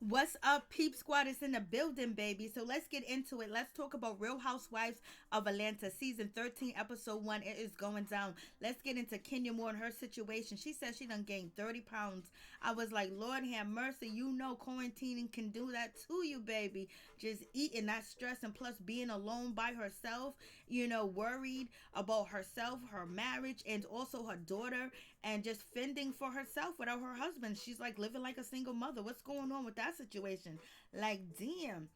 What's up, Peep Squad is in the building, baby. So let's get into it. Let's talk about Real Housewives of Atlanta, season 13, episode 1. It is going down. Let's get into Kenya Moore and her situation. She said she done gained 30 pounds. I was like, Lord have mercy. You know quarantining can do that to you, baby. Just eating that stress and plus being alone by herself, worried about herself, her marriage, and also her daughter, and just fending for herself without her husband. She's like living like a single mother. What's going on with that situation? Like, damn.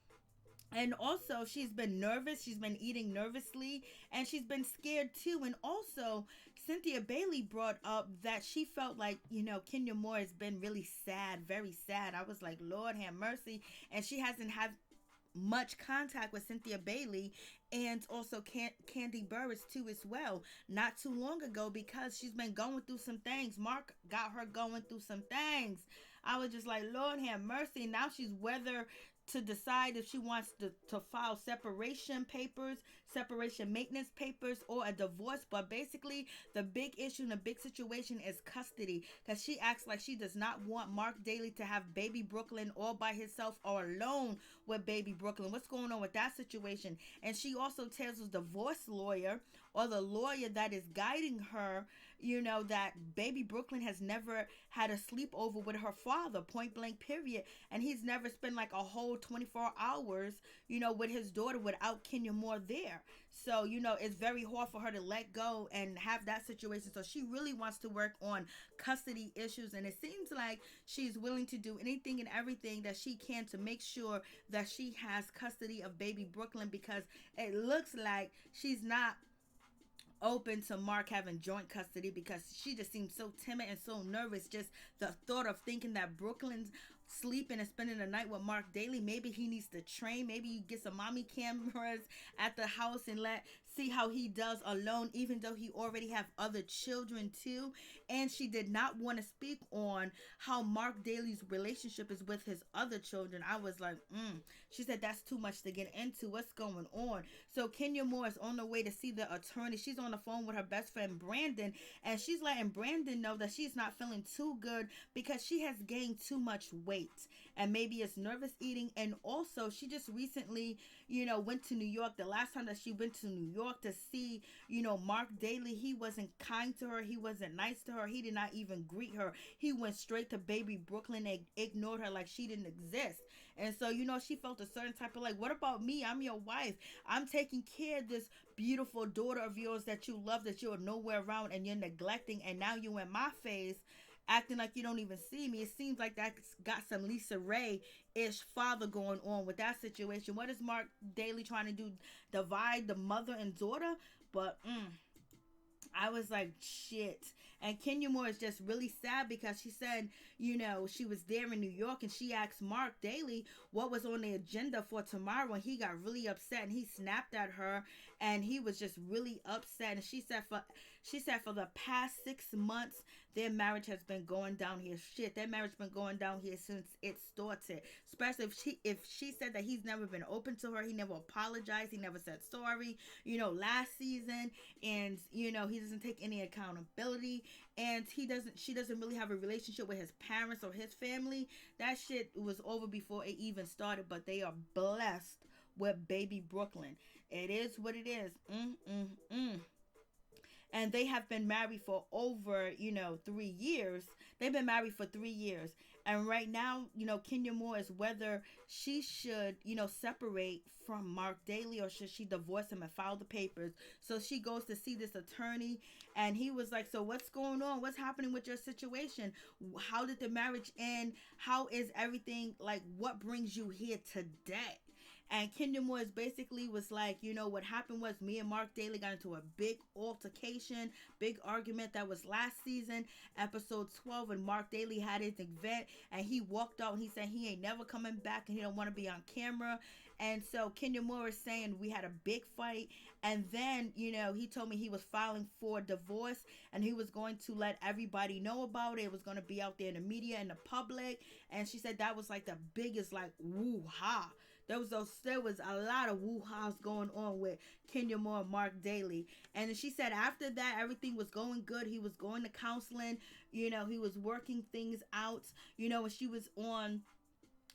And also, she's been nervous. She's been eating nervously, and she's been scared too. And also, Cynthia Bailey brought up that she felt like, Kenya Moore has been really sad, very sad. I was like, Lord have mercy. And she hasn't had much contact with Cynthia Bailey and also Kandi Burruss too as well, not too long ago, because she's been going through some things. Marc got her going through some things. I was just like, Lord have mercy. Now she's whether to decide if she wants to file separation papers, separation maintenance papers, or a divorce. But basically, the big issue and the big situation is custody, because she acts like she does not want Marc Daly to have baby Brooklyn all by himself or alone with baby Brooklyn. What's going on with that situation? And she also tells the divorce lawyer, or the lawyer that is guiding her, that baby Brooklyn has never had a sleepover with her father, point blank period. And he's never spent like a whole 24 hours, with his daughter without Kenya Moore there. So, it's very hard for her to let go and have that situation. So she really wants to work on custody issues. And it seems like she's willing to do anything and everything that she can to make sure that she has custody of baby Brooklyn, because it looks like she's not open to Marc having joint custody, because she just seems so timid and so nervous. Just the thought of thinking that Brooklyn's sleeping and spending the night with Marc Daly. Maybe he needs to train. Maybe you get some mommy cameras at the house and see how he does alone, even though he already have other children too. And she did not want to speak on how Marc Daly's relationship is with his other children. I was like, She said that's too much to get into. What's going on? So Kenya Moore is on the way to see the attorney. She's on the phone with her best friend Brandon, and she's letting Brandon know that she's not feeling too good because she has gained too much weight, and maybe it's nervous eating. And also, she just recently, went to New York. The last time that she went to New York to see, Marc Daly, he wasn't kind to her. He wasn't nice to her. He did not even greet her. He went straight to baby Brooklyn and ignored her like she didn't exist. And so, she felt a certain type of like, what about me? I'm your wife. I'm taking care of this beautiful daughter of yours that you love, that you're nowhere around, and you're neglecting. And now you in my face acting like you don't even see me. It seems like that's got some Lisa Ray-ish father going on with that situation. What is Marc Daly trying to do? Divide the mother and daughter? But I was like, shit. And Kenya Moore is just really sad because she said, she was there in New York, and she asked Marc Daly what was on the agenda for tomorrow, and he got really upset and he snapped at her, and he was just really upset. And she said for the past 6 months their marriage has been going down here. Shit, their marriage been going down here since it started. Especially if she said that he's never been open to her, he never apologized, he never said sorry, last season, and he doesn't take any accountability, and she doesn't really have a relationship with his parents or his family. That shit was over before it even started, but they are blessed with baby Brooklyn. It is what it is. And they have been married for over 3 years. They've been married for 3 years, and right now Kenya Moore is whether she should separate from Marc Daly, or should she divorce him and file the papers. So she goes to see this attorney, and he was like, so what's going on? What's happening with your situation? How did the marriage end? How is everything? Like, what brings you here today? And Kenya Moore basically was like, what happened was me and Marc Daly got into a big altercation, big argument. That was last season, episode 12, and Marc Daly had his event, and he walked out and he said he ain't never coming back, and he don't want to be on camera. And so Kenya Moore is saying we had a big fight, and then he told me he was filing for divorce, and he was going to let everybody know about it. It was going to be out there in the media and the public. And she said that was like the biggest like woo-ha. There was a lot of woo-ha's going on with Kenya Moore and Marc Daly. And she said after that, everything was going good. He was going to counseling. He was working things out. And she was on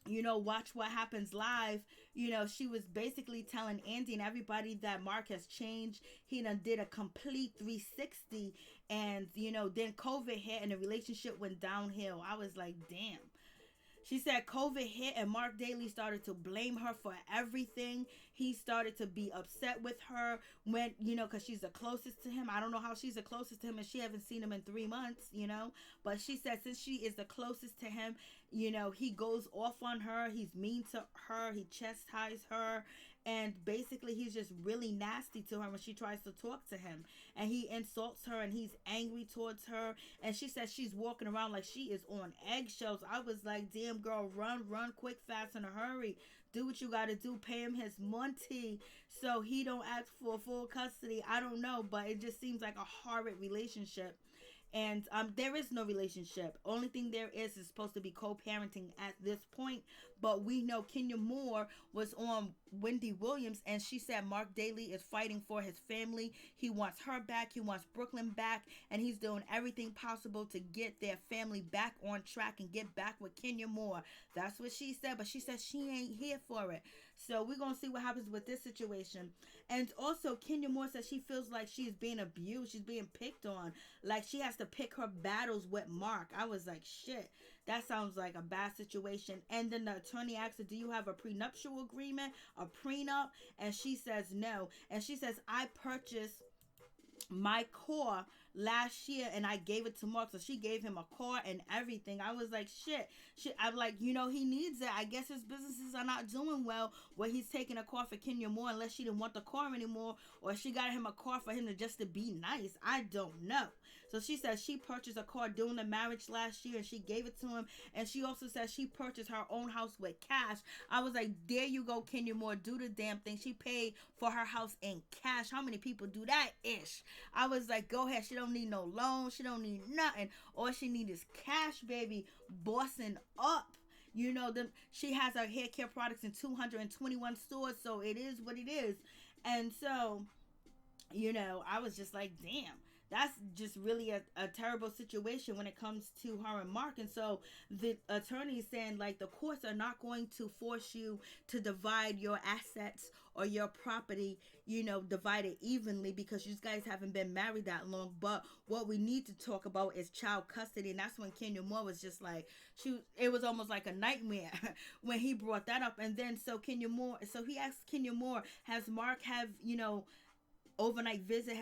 Watch What Happens Live, she was basically telling Andy and everybody that Marc has changed. He done did a complete 360, and then COVID hit and the relationship went downhill. I was like, damn. She said COVID hit and Marc Daly started to blame her for everything. He started to be upset with her when, because she's the closest to him. I don't know how she's the closest to him and she haven't seen him in 3 months. But she said since she is the closest to him, he goes off on her. He's mean to her. He chastises her. And basically, he's just really nasty to her when she tries to talk to him. And he insults her and he's angry towards her. And she says she's walking around like she is on eggshells. I was like, damn, girl, run quick, fast, in a hurry. Do what you got to do. Pay him his money so he don't ask for full custody. I don't know, but it just seems like a horrid relationship. And there is no relationship. Only thing there is supposed to be co-parenting at this point. But we know Kenya Moore was on Wendy Williams, and she said Marc Daly is fighting for his family. He wants her back. He wants Brooklyn back. And he's doing everything possible to get their family back on track and get back with Kenya Moore. That's what she said. But she said she ain't here for it. So we're going to see what happens with this situation. And also, Kenya Moore says she feels like she's being abused. She's being picked on. Like she has to pick her battles with Marc. I was like, shit, that sounds like a bad situation. And then the attorney asks her, do you have a prenuptial agreement, a prenup? And she says no. And she says, I purchased my car last year and I gave it to Marc. So she gave him a car and everything. I was like, shit. I'm like, he needs it. I guess his businesses are not doing well where he's taking a car for Kenya Moore unless she didn't want the car anymore, or she got him a car for him to be nice. I don't know. So she says she purchased a car during the marriage last year and she gave it to him. And she also says she purchased her own house with cash. I was like, there you go, Kenya Moore. Do the damn thing. She paid for her house in cash. How many people do that ish? I was like, go ahead. She don't need no loan. She don't need nothing. All she need is cash, baby. Bossing up. She has her hair care products in 221 stores. So it is what it is. And so, I was just like, damn. That's just really a terrible situation when it comes to her and Marc. And so the attorney is saying, like, the courts are not going to force you to divide your assets or your property, divide it evenly because you guys haven't been married that long. But what we need to talk about is child custody. And that's when Kenya Moore was just like, it was almost like a nightmare when he brought that up. And then so he asked Kenya Moore, has Marc have, overnight visit?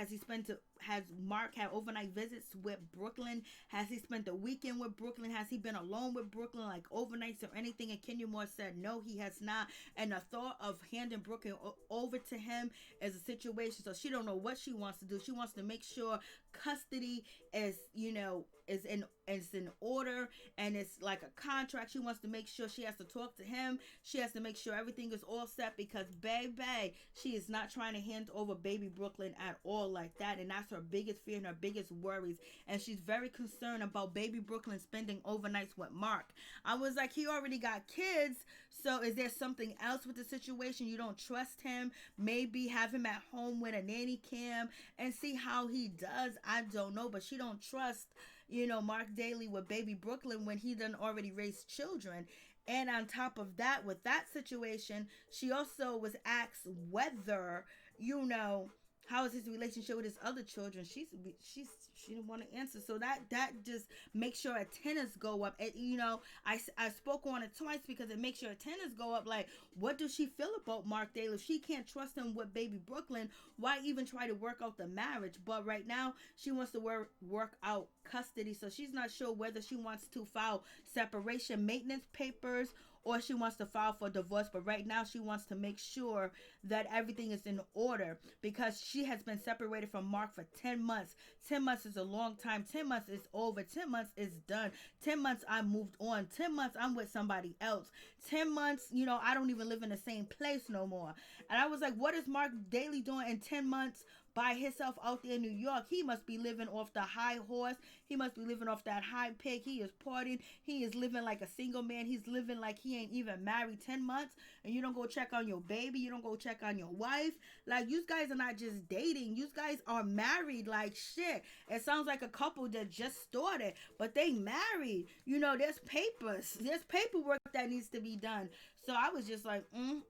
Has Marc had overnight visits with Brooklyn? Has he spent the weekend with Brooklyn? Has he been alone with Brooklyn, like overnights or anything? And Kenya Moore said no, he has not. And the thought of handing Brooklyn over to him is a situation. So she don't know what she wants to do. She wants to make sure custody is in order, and it's like a contract. She wants to make sure she has to talk to him. She has to make sure everything is all set because baby, she is not trying to hand over baby Brooklyn at all like that. And that's her biggest fear and her biggest worries. And she's very concerned about baby Brooklyn spending overnights with Marc. I was like, he already got kids. So is there something else with the situation? You don't trust him? Maybe have him at home with a nanny cam and see how he does. I don't know, but she don't trust, Marc Daly with baby Brooklyn when he done already raised children. And on top of that, with that situation, she also was asked whether, how is his relationship with his other children? She didn't want to answer. So that just makes your antennas go up. And, I spoke on it twice because it makes your antennas go up. Like, what does she feel about Marc Daly? If she can't trust him with baby Brooklyn, why even try to work out the marriage? But right now, she wants to work out custody. So she's not sure whether she wants to file separation maintenance papers or she wants to file for divorce. But right now she wants to make sure that everything is in order because she has been separated from Marc for 10 months. 10 months is a long time. 10 months is over. 10 months is done. 10 months I moved on. 10 months I'm with somebody else. 10 months, I don't even live in the same place no more. And I was like, what is Marc Daly doing in 10 months by himself out there in New York? He must be living off the high horse. He must be living off that high pig. He is partying. He is living like a single man. He's living like he ain't even married 10 months. And you don't go check on your baby. You don't go check on your wife. Like, you guys are not just dating. You guys are married like shit. It sounds like a couple that just started, but they married. There's papers. There's paperwork that needs to be done. So I was just like, mm.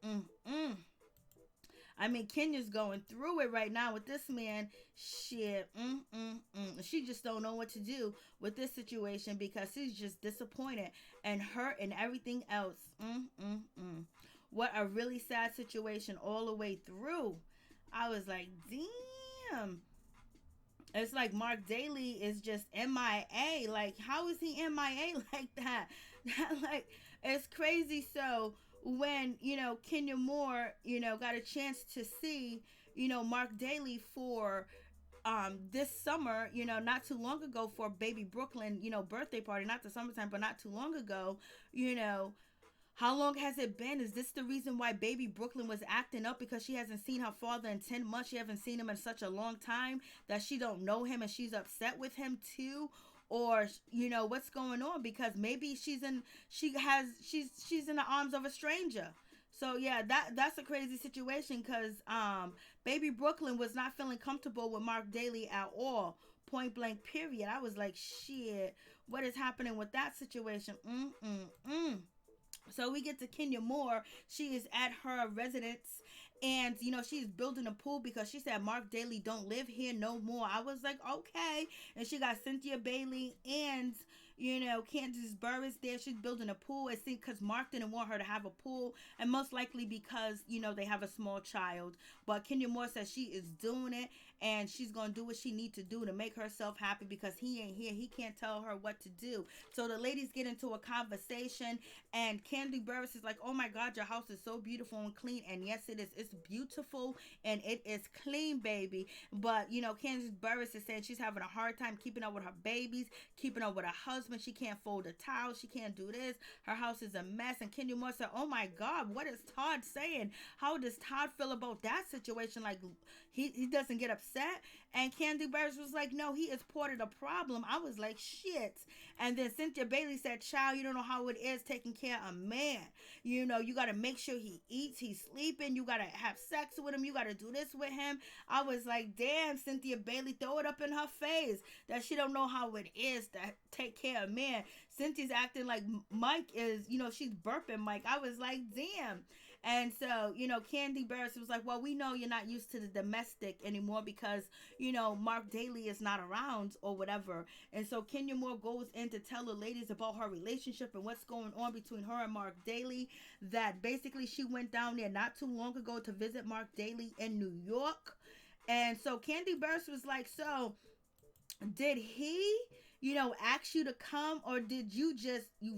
I mean, Kenya's going through it right now with this man. Shit, she just don't know what to do with this situation because she's just disappointed and hurt and everything else. What a really sad situation all the way through. I was like, damn. It's like Marc Daly is just MIA. Like, how is he MIA like that? Like, it's crazy. So when Kenya Moore got a chance to see Marc Daly for this summer, not too long ago for baby Brooklyn birthday party, not the summertime but not too long ago, you know how long has it been? Is this the reason why baby Brooklyn was acting up because she hasn't seen her father in 10 months? She hasn't seen him in such a long time that she don't know him and she's upset with him too? Or what's going on? Because maybe she's in the arms of a stranger. So yeah, that's a crazy situation because baby Brooklyn was not feeling comfortable with Marc Daly at all. Point blank period. I was like, shit, what is happening with that situation? So we get to Kenya Moore. She is at her residence and she's building a pool because she said Marc Daly don't live here no more. I was like, okay. And she got Cynthia Bailey and Kandi Burruss there. She's building a pool. I think because Marc didn't want her to have a pool, and most likely because they have a small child. But Kenya Moore says she is doing it and she's gonna do what she needs to do to make herself happy because he ain't here. He can't tell her what to do. So the ladies get into a conversation and Kandi Burruss is like, oh my God, your house is so beautiful and clean. And yes, it is. It's beautiful and it is clean, baby. But Kandi Burruss is saying she's having a hard time keeping up with her babies, keeping up with her husband. She can't fold a towel. She can't do this. Her house is a mess. And Kenya Moore said, oh my God, what is Todd saying? How does Todd feel about that situation? Like he doesn't get upset. And Kandi Burruss was like, no, he is part of the problem. I was like, shit. And then Cynthia Bailey said, child, you don't know how it is taking care of a man. You got to make sure he eats, he's sleeping. You got to have sex with him. You got to do this with him. I was like, damn, Cynthia Bailey, throw it up in her face that she don't know how it is to take care of a man. Cynthia's acting like Mike is, she's burping Mike. I was like, damn. And so, Kandi Burruss was like, well, we know you're not used to the domestic anymore because, Marc Daly is not around or whatever. And so Kenya Moore goes in to tell the ladies about her relationship and what's going on between her and Marc Daly, that basically she went down there not too long ago to visit Marc Daly in New York. And so Kandi Burruss was like, so did he ask you to come or did you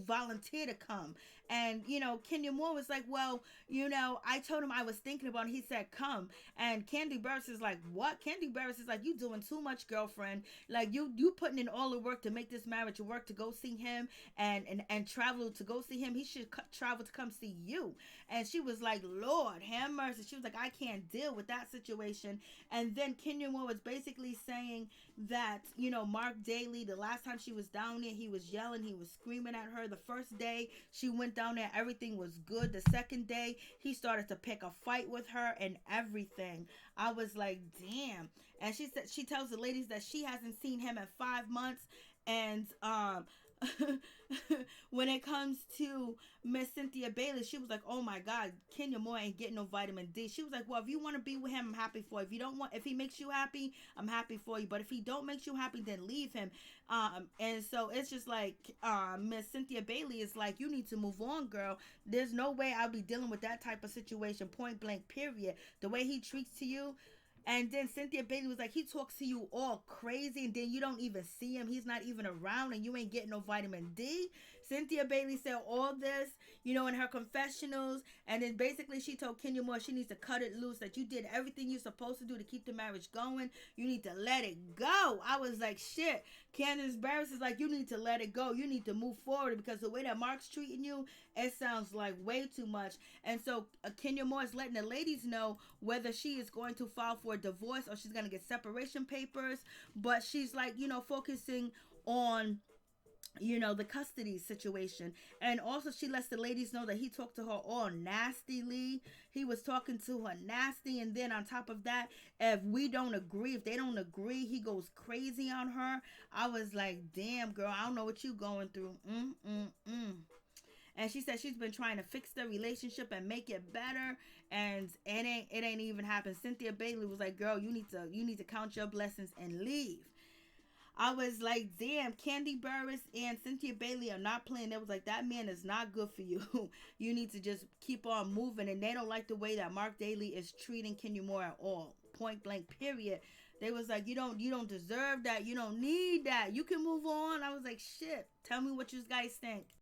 volunteer to come? And Kenya Moore was like, well, I told him I was thinking about it. He said come. And Kandi Burruss is like, what? Kandi Burruss is like, you doing too much, girlfriend. Like you putting in all the work to make this marriage work, to go see him and travel to go see him. He should travel to come see you. And she was like, Lord have mercy. She was like, I can't deal with that situation. And then Kenya Moore was basically saying that Marc Daly, the last time she was down there, he was yelling, he was screaming at her. The first day she went down there, everything was good. The second day he started to pick a fight with her and everything. I was like, damn. And she said, she tells the ladies that she hasn't seen him in 5 months. And when it comes to Miss Cynthia Bailey, she was like, oh my God, Kenya Moore ain't getting no vitamin D. She was like, well, if you want to be with him, I'm happy for you. If he makes you happy, I'm happy for you. But if he don't make you happy, then leave him. And so it's just like, Miss Cynthia Bailey is like, you need to move on, girl. There's no way I'll be dealing with that type of situation, point blank, period. The way he treats to you. And then Cynthia Bailey was like, he talks to you all crazy and then you don't even see him. He's not even around and you ain't getting no vitamin D. Cynthia Bailey said all this, in her confessionals. And then basically she told Kenya Moore she needs to cut it loose, that you did everything you're supposed to do to keep the marriage going. You need to let it go. I was like, shit. Kandi Burruss is like, you need to let it go. You need to move forward because the way that Marc's treating you, it sounds like way too much. And so Kenya Moore is letting the ladies know whether she is going to file for a divorce or she's going to get separation papers. But she's like, focusing on the custody situation. And also she lets the ladies know that he talked to her all nastily. He was talking to her nasty. And then on top of that, if they don't agree, he goes crazy on her. I was like, damn, girl, I don't know what you going through. And she said she's been trying to fix the relationship and make it better, and it ain't even happened. Cynthia Bailey was like, girl, you need to count your blessings and leave. I was like, damn, Kandi Burruss and Cynthia Bailey are not playing. They was like, that man is not good for you. You need to just keep on moving. And they don't like the way that Marc Daly is treating Kenya Moore at all. Point blank, period. They was like, you don't deserve that. You don't need that. You can move on. I was like, shit. Tell me what you guys think.